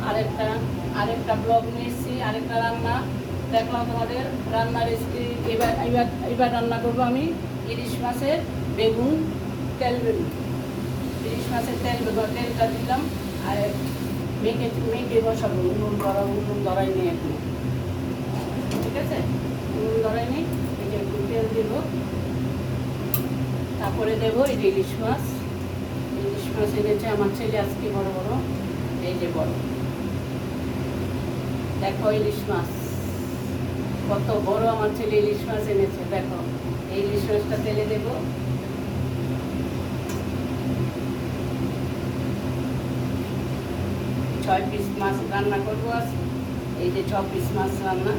আরেকটা আরেকটা ব্লগ নিয়ে এসেছি, আরেকটা রান্না দেখলাম তোমাদের রান্নার রেসিপি। এবার রান্না করবো আমি ইলিশ মাছের বেগুন, তেল বেগুন। ইলিশ মাছের তেলটা দিলাম আর মেখে বসাবো। উনুন ধরাই নেই এখন, ঠিক আছে? উনুন ধরাই নেই, একটু তেল দেবো, তারপরে দেবো এই যে ইলিশ মাছ এনেছে আমার ছেলে আজকে বড় বড়, এই যে বড় দেখো ইলিশ মাছ কত বড় আমার ছেলে ইলিশ মাছ এনেছে। দেখো এই ইলিশ মাছটা তেলে দেবো। 6 পিস মাছ রান্না করবো আজ। এই যে 6 পিস মাছ রান্না,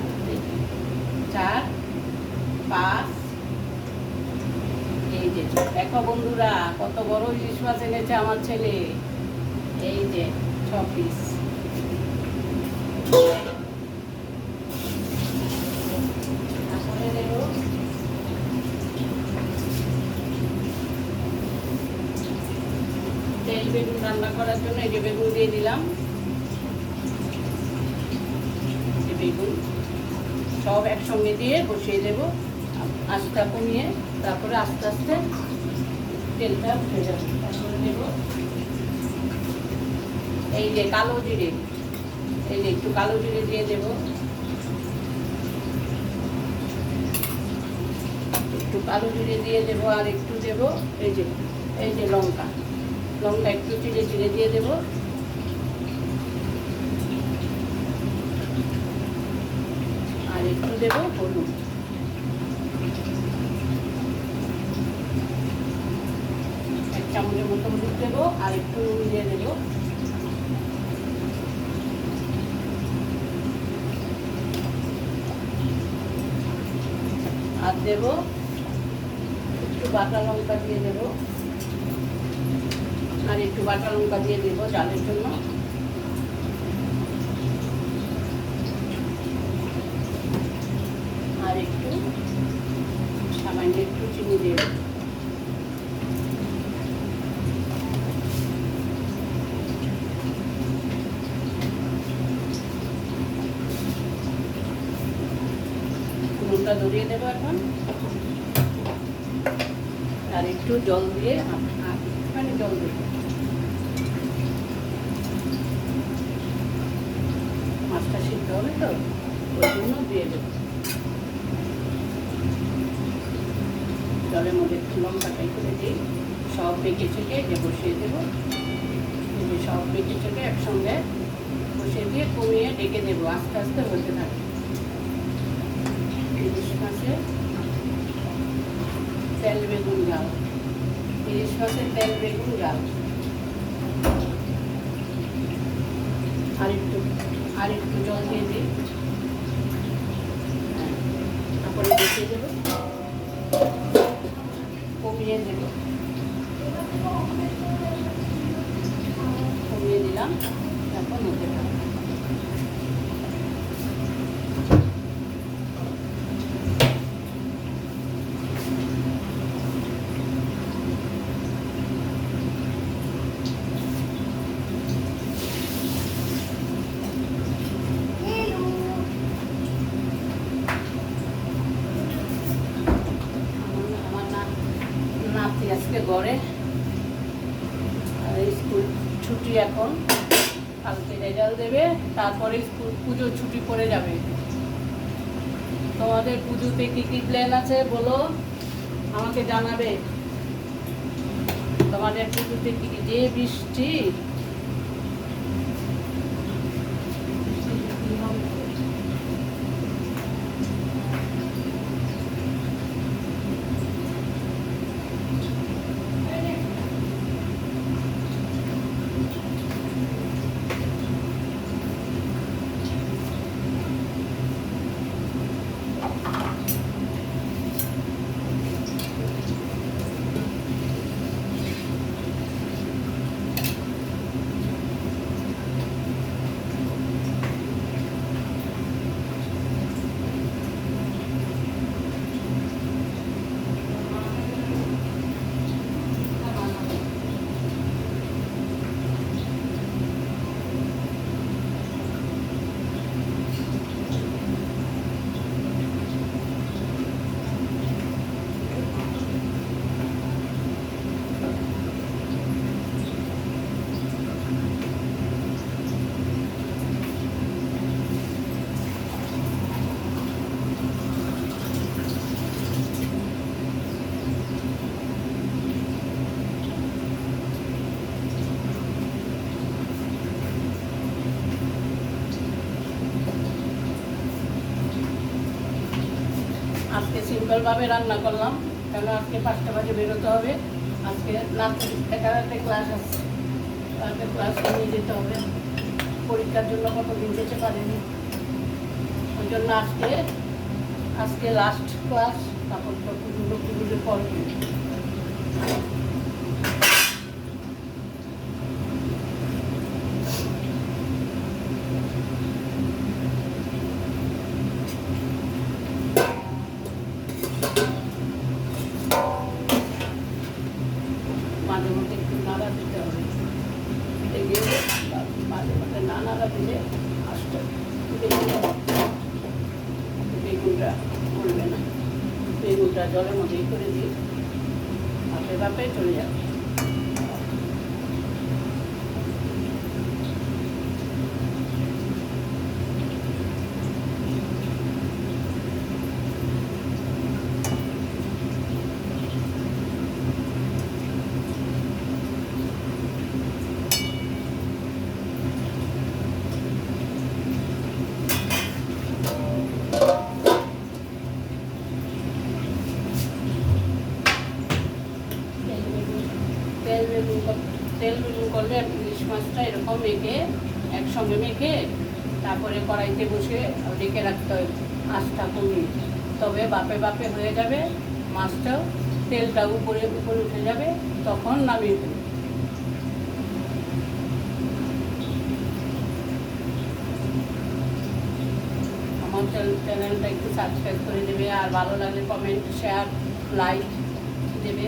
4 5, এই যে দেখো বন্ধুরা কত বড় ইলিশ মাছ এনেছে আমার ছেলে। এই যে 6 পিস। তারপরে দেব তেল বেগুন রান্না করার জন্য এই যে বেগুন দিয়ে দিলাম। বেগুন সব একসঙ্গে দিয়ে বসিয়ে দেব, আঁচটা কমিয়ে, তারপরে আস্তে আস্তে তেলটা উঠে যাবে। তারপরে দেব এই যে কালো জিরে, এই যে একটু কালো জিরে দিয়ে দেব, একটু কালো জিরে দিয়ে দেব। আর একটু দেব এই যে লঙ্কা একটু চিড়ে দিয়ে দেব। আর একটু দেব হলুদ, এক চামচের মতো হলুদ দেবো। আর একটু দিয়ে দেবো, আর দেবো একটু বাটা লঙ্কা দিয়ে দেবো। আর একটু বাটা লঙ্কা দিয়ে দেবো ঝালের জন্য। আর একটু সামান্য একটু চিনি দেব। নুনটা ধরিয়ে দেবো এখন। আর একটু জল দিয়ে একটুখানি জল দেবো, মাছটা সিদ্ধ হবে তো ওই জন্য দিয়ে দেবো। জলের মধ্যে একটু লঙ্কাটাই করে দিই। সব বেঁকে চেকে যে বসিয়ে দেবো, সব বেঁকে চেকে একসঙ্গে বসিয়ে দিয়ে কমিয়ে ডেকে দেবো, আস্তে আস্তে হতে থাকে। ইলিশ মাছের তেল বেগুন ঝাল, ইলিশ মাছের তেল বেগুন ঝাল। আর একটু জল দিয়ে দিই, তারপরে বসিয়ে দেবো, কমিয়ে দেবো, কমিয়ে দিলাম। এখন হতে থাকে। আজকে ঘরে স্কুল ছুটি, এখন কালকে রেজাল্ট দেবে, তারপরে স্কুল পুজোর ছুটি পড়ে যাবে। তোমাদের পুজোতে কি কি প্ল্যান আছে বলো, আমাকে জানাবে। তোমাদের পুজোতে কি কি, যে বৃষ্টি আজকে সিম্পলভাবে রান্না করলাম, কেন আজকে 5টা বাজে বেরোতে হবে। আজকে নাচের একটা ক্লাস আছে, ক্লাস নিয়ে যেতে হবে। পরীক্ষার জন্য কতদিন যেতে পারিনি, ওই জন্য আজকে লাস্ট ক্লাস, তারপর পুজোর পর মাঝে মধ্যে একটু নাড়া দিতে হবে, মাঝে মধ্যে না নাড়া দিলে আসতে বেগুনটা করবে না। বেগুনটা জলের মধ্যেই করে দিই, ভাপে ভাপে চলে যাবে। তেল বেগুন করলে ইলিশ মাছটা এরকম একসঙ্গে মেখে তারপরে কড়াইতে বসে রেখে রাখতে হয় আঁচটা কমিয়ে, তবে বাপে বাপে হয়ে যাবে, মাছটাও তেলটা উপরে উঠে যাবে, তখন নামিয়ে দেবে। আমার চ্যানেলটা একটু সাবস্ক্রাইব করে দেবে, আর ভালো লাগলে কমেন্ট, শেয়ার, লাইক দেবে।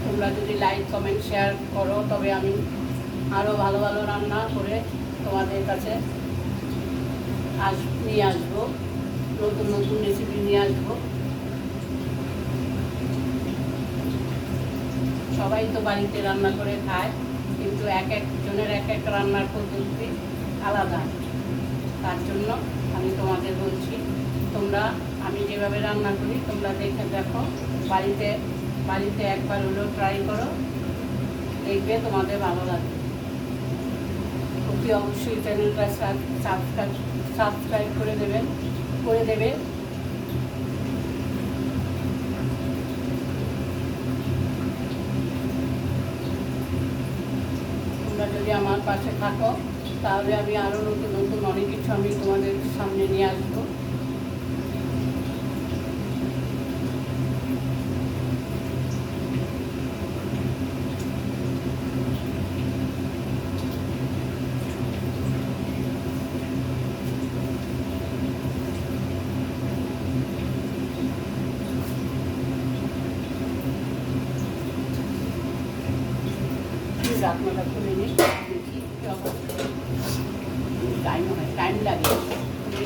তোমরা যদি লাইক কমেন্ট শেয়ার করো তবে আমি আরও ভালো ভালো রান্না করে তোমাদের কাছে নিয়ে আসবো, নতুন নতুন রেসিপি নিয়ে আসবো। সবাই তো বাড়িতে রান্না করে খায়, কিন্তু এক একজনের এক এক রান্নার পদ্ধতি আলাদা। তার জন্য আমি তোমাদের বলছি, আমি যেভাবে রান্না করি তোমরা দেখো, বাড়িতে একবার হলেও ট্রাই করো, দেখবে তোমাদের ভালো লাগবে। অতি অবশ্যই চ্যানেলটা সাবস্ক্রাইব করে দেবে। তোমরা যদি আমার পাশে থাকো তাহলে আমি আরও নতুন নতুন অনেক কিছু আমি তোমাদের সামনে নিয়ে আসবো। ঢাকনাটা খুলে নিই, দেখি টাইম লাগে,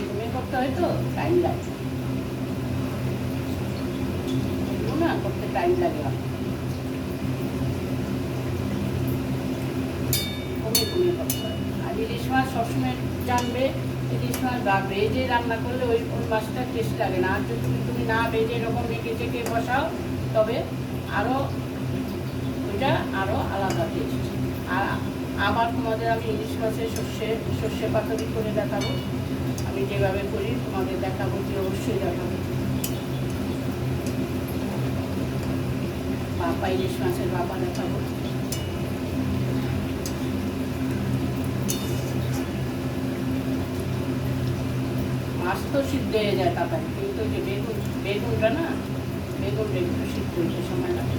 ঘুমিয়ে করতে হয় তো টাইম লাগে না, করতে টাইম লাগে, ঘুমিয়ে করতে হয়। আর ইলিশ মাছ সবসময় জানবে, ইলিশ মাছ বা ভেজে রান্না করলে ওই মাছটা টেস্ট লাগে না। আর যদি তুমি না ভেজে এরকম মেখে চেখে বসাও তবে ওইটা আরও আলাদা টেস্ট। আর আবার তোমাদের আমি ইলিশ মাছের সর্ষে পাতুরি করে দেখাবো, আমি যেভাবে করি তোমাদের দেখাবো, যে অবশ্যই দেখাবো। ইলিশ মাছের বাবা দেখাবো। মাছ তো সিদ্ধ হয়ে যায় তাড়াতাড়ি, কিন্তু যে বেগুনটা না, বেগুনটা একটু সিদ্ধ হইতে সময় লাগে।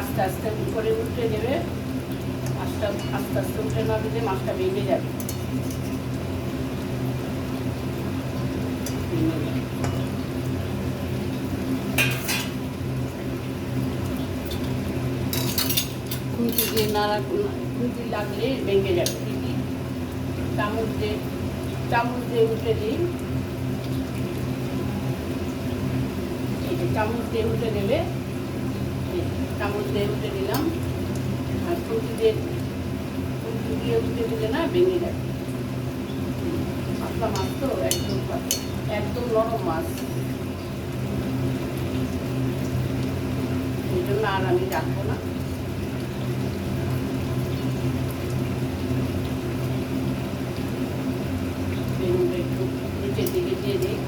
আস্তে আস্তে করে উল্টে দেবে, মাছটা আস্তে আস্তে উল্টে না দিলে মাছটা ভেঙে যাবে। খুঁটি দিয়ে খুঁটি লাগলে ভেঙে যাবে। চামচ দিয়ে উল্টে দিই, চামচ দিয়ে উল্টে দেবে, চামচ দিয়ে উল্টে দিলাম। আর খুঁটি দিয়ে উল্টে দিলে না ভেঙে যাবে। পাতলা মাছ তো একদম নরম মাছ, এই জন্য আর আমি রাখবো না। বেগুনটা একটু নিচের দিকে দিয়ে দিই,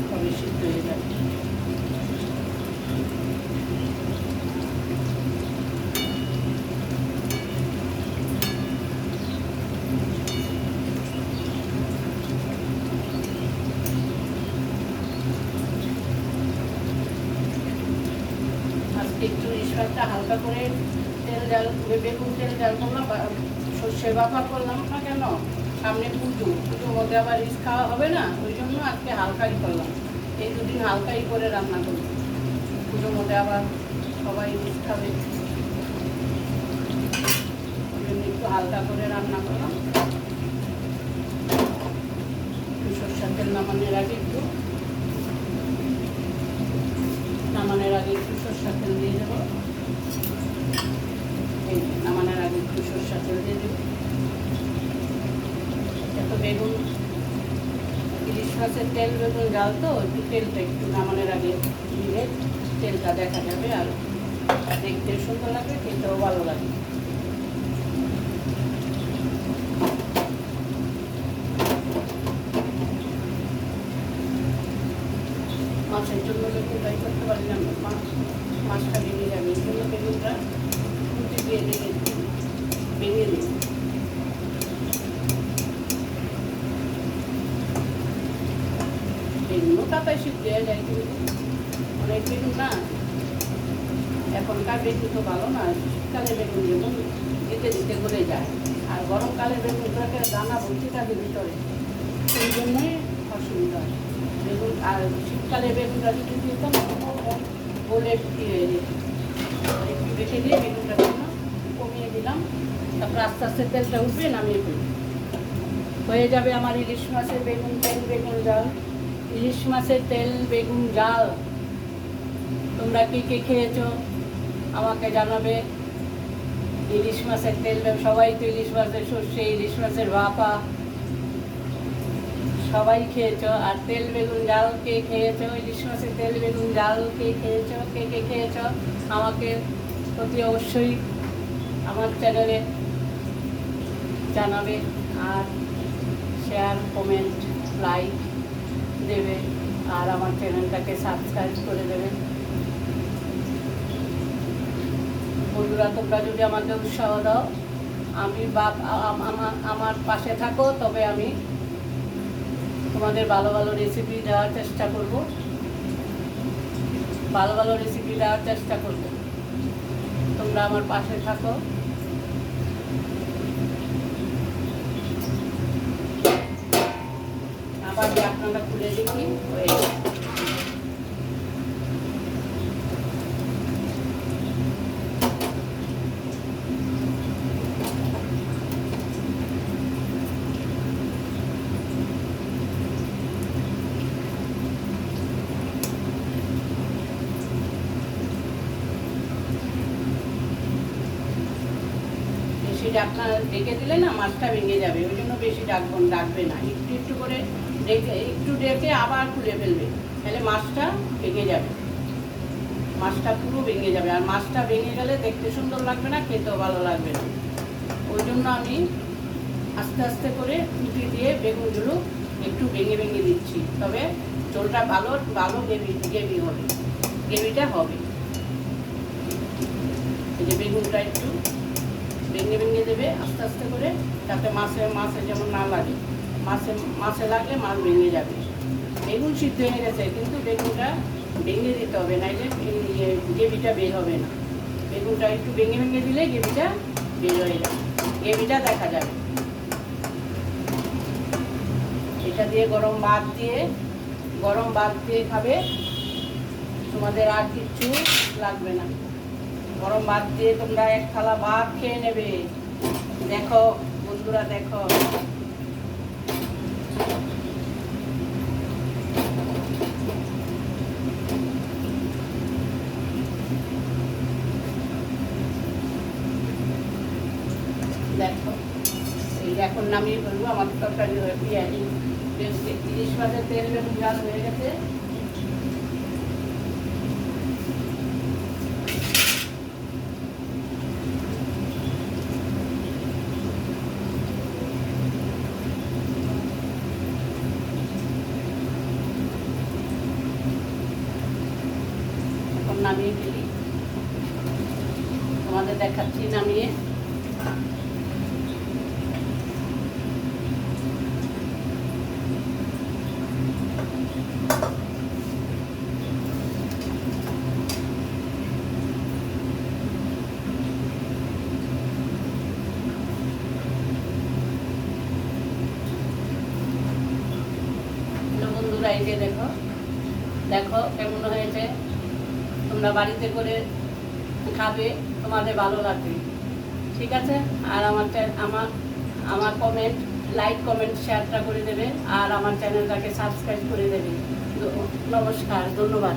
তবে সিদ্ধ হয়ে যাবে। একটু ইলিশটা হালকা করে তেল ডাল বেগুন তেল ডাল করলাম, সর্ষে বাফা করলাম না কেন, সামনে পুজোর মধ্যে আবার রিচ খাওয়া হবে না, ওই জন্য আজকে হালকাই করলাম। এই দুদিন হালকাই করে রান্না করব, পুজোর মধ্যে আবার সবাই রিচ খাবে, ওই জন্য একটু হালকা করে রান্না করলাম। একটু সর্ষের তেল নামানোর আগে একটু সরষের তেল দিয়ে দেবো। এই নামানোর আগে একটু সরষের তেল দিয়ে দেবো। এত বেগুন ইলিশ মাছের তেল বেগুন ডাল তো, একটু তেলটা একটু নামানোর আগে দিলে তেলটা দেখা যাবে, আর দেখতে সুন্দর লাগবে, খেতেও ভালো লাগে। মাছের জন্য বেগুনটাই করতে পারলাম না, মাছটা ভেঙে যাবে, এই জন্য বেগুনটা খুঁটি দিয়ে ভেঙে দিই। বেগুনও কাতায় সিদ্ধ হয়ে যায়, কিন্তু অনেক বেগুন না, এখনকার বেগুন তো ভালো না। শীতকালে বেগুন যেমন দিতে দিতে গলে যায়, আর গরমকালে বেগুনটাকে দানা ভর্তি থাকে ভিতরে, সেই জন্যই অসুবিধা হয় বেগুন। আর শীতকালে বেগুনটা যদি দিতাম বলে একটু রেখে দিয়ে বেগুনটা কমিয়ে দিলাম, তারপর আস্তে আস্তে তেলটা উঠবে, নামিয়ে ফেলবে, হয়ে যাবে আমার ইলিশ মাছের তেল বেগুন জাল। ইলিশ মাছের তেল বেগুন জাল তোমরা কে কে খেয়েছো আমাকে জানাবে। ইলিশ মাছের তেল সবাই তো ইলিশ মাছের সর্ষে, ইলিশ মাছের ভাপা সবাই খেয়েছো। আর তেল বেগুন জাল কে খেয়েছো, ইলিশ মাছের তেল বেগুন জাল কে খেয়েছো, কে কে খেয়েছো আমাকে অতি অবশ্যই আমার চ্যানেলে জানাবে, আর শেয়ার কমেন্ট লাইক দেবে, আর আমার চ্যানেলটাকে সাবস্ক্রাইব করে দেবে। বন্ধুরা, তোমরা যদি আমাকে উৎসাহ দাও, আমি আমার পাশে থাকো, তবে আমি তোমাদের ভালো ভালো রেসিপি দেওয়ার চেষ্টা করব, তোমরা আমার পাশে থাকো। আবার ঢাকনাটা খুলে দেখি, ঢাকনা ঢেকে দিলে না মাছটা ভেঙে যাবে, ওই জন্য বেশি ডাকবে না, একটু একটু করে একটু ডেকে আবার খুলে ফেলবে, তাহলে মাছটা ভেঙে যাবে, মাছটা পুরো ভেঙে যাবে। আর মাছটা ভেঙে গেলে দেখতে সুন্দর লাগবে না, খেতেও ভালো লাগবে না, ওই জন্য আমি আস্তে আস্তে করে খুঁটি দিয়ে বেগুনগুলো একটু ভেঙে ভেঙে দিচ্ছি, তবে ঝোলটা ভালো গ্রেভি হবে, গ্রেভিটা হবে। এই যে বেগুনটা একটু ভেঙে দেবে আস্তে আস্তে করে, যাতে মাছে যেমন না লাগে, মাছে লাগলে মাছ ভেঙে যাবে। বেগুন সিদ্ধ হয়ে গেছে, কিন্তু বেগুনটা ভেঙে দিতে হবে, নাইলে গ্রেভিটা বের হবে না। বেগুনটা একটু ভেঙে দিলে গ্রেভিটা বের হয়ে যাবে, গ্রেভিটা দেখা যাবে। এটা দিয়ে গরম ভাত দিয়ে খাবে, তোমাদের আর কিচ্ছু লাগবে না। গরম ভাত দিয়ে তোমরা এক থালা ভাত খেয়ে নেবে। দেখো বন্ধুরা, দেখো নামিয়ে ফেলবো। আমাদের তরকারি পেঁয়াজি ইলিশ মাছের তেল বেগুন ঝাল হয়ে গেছে। এখন নামিয়ে ফেলি, তোমাদের দেখাচ্ছি নামিয়ে। বন্ধুরা এই যে দেখো দেখো কেমন হয়েছে, তোমরা বাড়িতে করে খাবে, তোমাদের ভালো লাগবে। ঠিক আছে, আর আমার কমেন্ট, লাইক কমেন্ট শেয়ারটা করে দেবে, আর আমার চ্যানেলটাকে সাবস্ক্রাইব করে দেবে। নমস্কার, ধন্যবাদ।